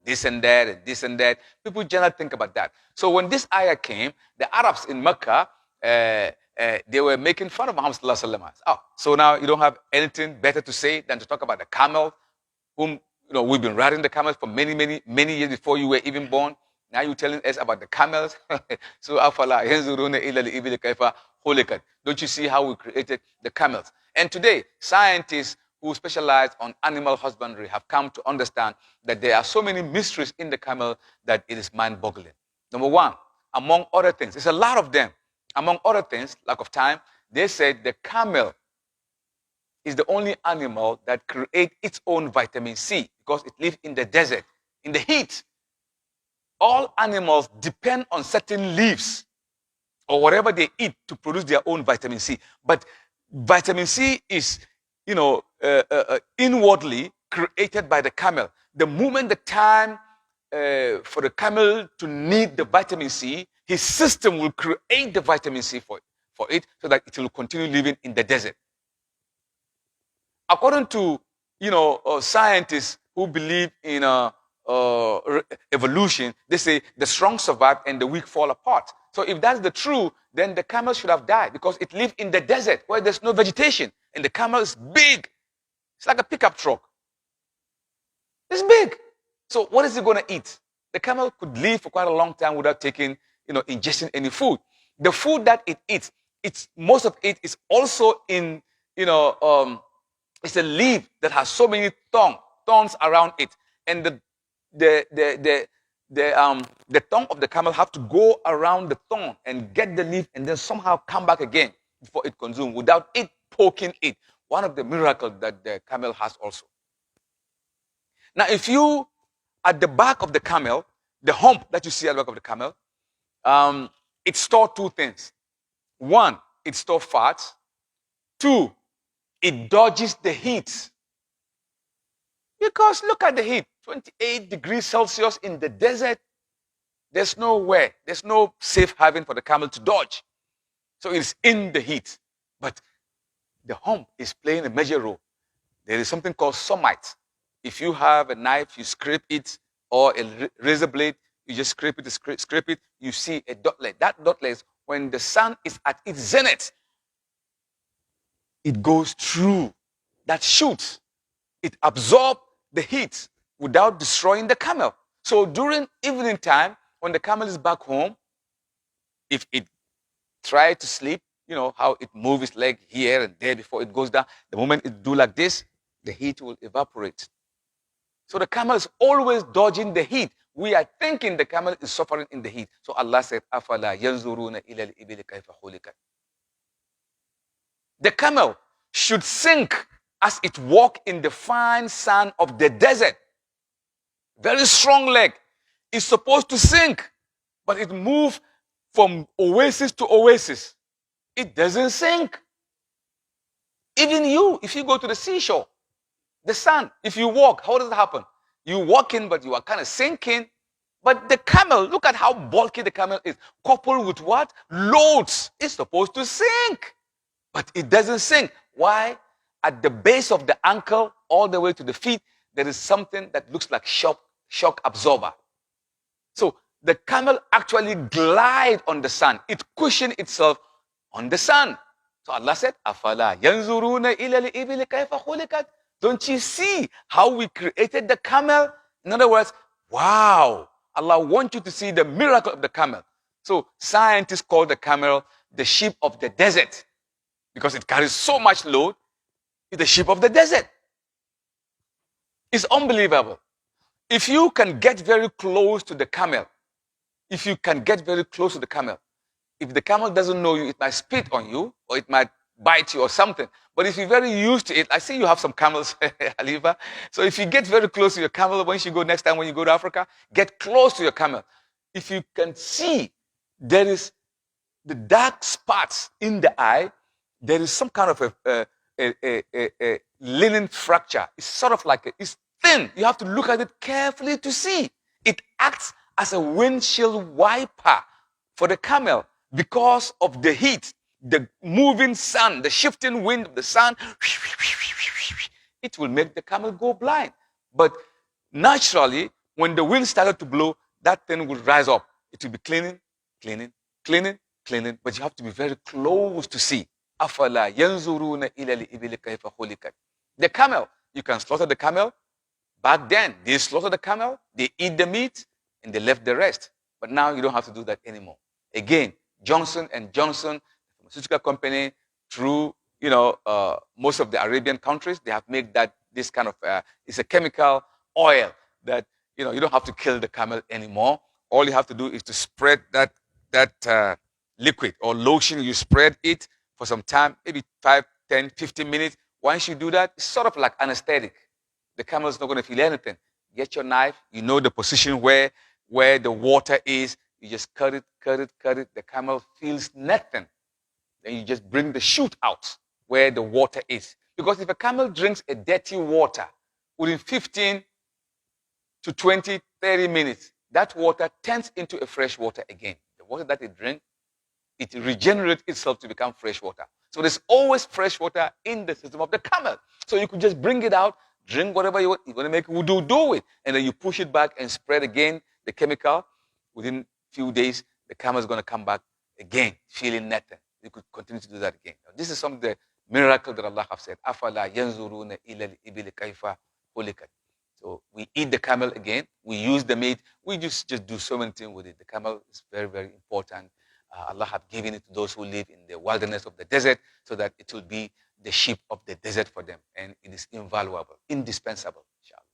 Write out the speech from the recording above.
this and that and this and that. People generally think about that. So when this ayah came, the Arabs in Mecca, they were making fun of Muhammad sallallahu alaihi wasallam. Oh, so now you don't have anything better to say than to talk about the camel, whom we've been riding the camels for many, many, many years before you were even born. Now you're telling us about the camels. So afala yanzuruna ila al-ibili kayfa khuliqat. Don't you see how we created the camels? And today, scientists who specialize on animal husbandry have come to understand that there are so many mysteries in the camel that it is mind-boggling. Number one, among other things, there's a lot of them. Among other things, lack of time, they said the camel is the only animal that creates its own vitamin C because it lives in the desert, in the heat. All animals depend on certain leaves or whatever they eat to produce their own vitamin C. But vitamin C is, inwardly created by the camel. The moment the time for the camel to need the vitamin C, his system will create the vitamin C for it so that it will continue living in the desert. According to, scientists who believe in evolution, they say the strong survive and the weak fall apart. So if that's the truth, then the camel should have died because it lived in the desert where there's no vegetation. And the camel is big. It's like a pickup truck. It's big. So what is it going to eat? The camel could live for quite a long time without taking, ingesting any food. The food that it eats, most of it is also in, it's a leaf that has so many thorns around it. And the tongue of the camel have to go around the thorn and get the leaf and then somehow come back again before it consumes without it poking it. One of the miracles that the camel has also. Now, if you, at the back of the camel, the hump that you see at the back of the camel, it stores two things. One, it stores fats. Two, it dodges the heat. Because look at the heat, 28 degrees Celsius in the desert. There's no safe haven for the camel to dodge. So it's in the heat. But the hump is playing a major role. There is something called somite. If you have a knife, you scrape it, or a razor blade, you just scrape it, you see a dotlet. That dotlet is when the sun is at its zenith. It goes through that chute. It absorbs the heat without destroying the camel. So during evening time, when the camel is back home, if it tries to sleep, how it moves its leg here and there before it goes down. The moment it do like this, the heat will evaporate. So the camel is always dodging the heat. We are thinking the camel is suffering in the heat. So Allah said, أَفَلَا يَنْظُرُونَ إِلَى الْإِبِلِ كَيْفَ خُلِقَتْ. The camel should sink as it walks in the fine sand of the desert. Very strong leg. It's supposed to sink, but it moves from oasis to oasis. It doesn't sink. Even you, if you go to the seashore, the sand, if you walk, how does it happen? You walk in, but you are kind of sinking. But the camel, look at how bulky the camel is. Coupled with what? Loads. It's supposed to sink. But it doesn't sink. Why? At the base of the ankle, all the way to the feet, there is something that looks like shock absorber. So the camel actually glides on the sand. It cushions itself on the sand. So Allah said, أَفَلَا يَنْظُرُونَ إِلَى الْإِبِلِ كَيْفَ خُلِقَتْ. Don't you see how we created the camel? In other words, wow, Allah wants you to see the miracle of the camel. So scientists call the camel the sheep of the desert because it carries so much load. It's the sheep of the desert. It's unbelievable. If you can get very close to the camel, if the camel doesn't know you, it might spit on you or it might bite you or something. But if you're very used to it, I see you have some camels, Aliva. So if you get very close to your camel, once you go next time when you go to Africa, get close to your camel. If you can see there is the dark spots in the eye, there is some kind of a linen fracture. It's sort of like it's thin. You have to look at it carefully to see. It acts as a windshield wiper for the camel because of the heat. The moving sun, the shifting wind of the sun, it will make the camel go blind. But naturally, When the wind started to blow, that thing would rise up. It will be cleaning, cleaning, cleaning, cleaning, but you have to be very close to see. أَفَلَا يَنْظُرُونَ إِلَى الْإِبِلِ كَيْفَ خُلِقَتْ. The camel, you can slaughter the camel. Back then, they slaughtered the camel, they eat the meat, and they left the rest. But now you don't have to do that anymore. Again, Johnson and Johnson, the pharmaceutical company, through most of the Arabian countries, they have made that this kind of it's a chemical oil that you don't have to kill the camel anymore. All you have to do is to spread that liquid or lotion. You spread it for some time, maybe 5, 10, 15 minutes. Once you do that, it's sort of like anesthetic. The camel is not going to feel anything. Get your knife. You know the position where the water is. You just cut it, cut it, cut it. The camel feels nothing. Then you just bring the chute out where the water is. Because if a camel drinks a dirty water, within 15 to 20, 30 minutes, that water turns into a fresh water again. The water that it drinks, it regenerates itself to become fresh water. So there's always fresh water in the system of the camel. So you could just bring it out, drink whatever you want. You're going to make wudu, do it. And then you push it back and spread again the chemical. Within a few days, the camel is going to come back again, feeling nothing. You could continue to do that again. Now, this is some of the miracle that Allah has said. أَفَلَا يَنْظُرُونَ إِلَى الْإِبِلِ كَيْفَ خُلِقَتْ. So we eat the camel again. We use the meat. We just do so many things with it. The camel is very, very important. Allah has given it to those who live in the wilderness of the desert so that it will be the sheep of the desert for them. And it is invaluable, indispensable. Inshallah.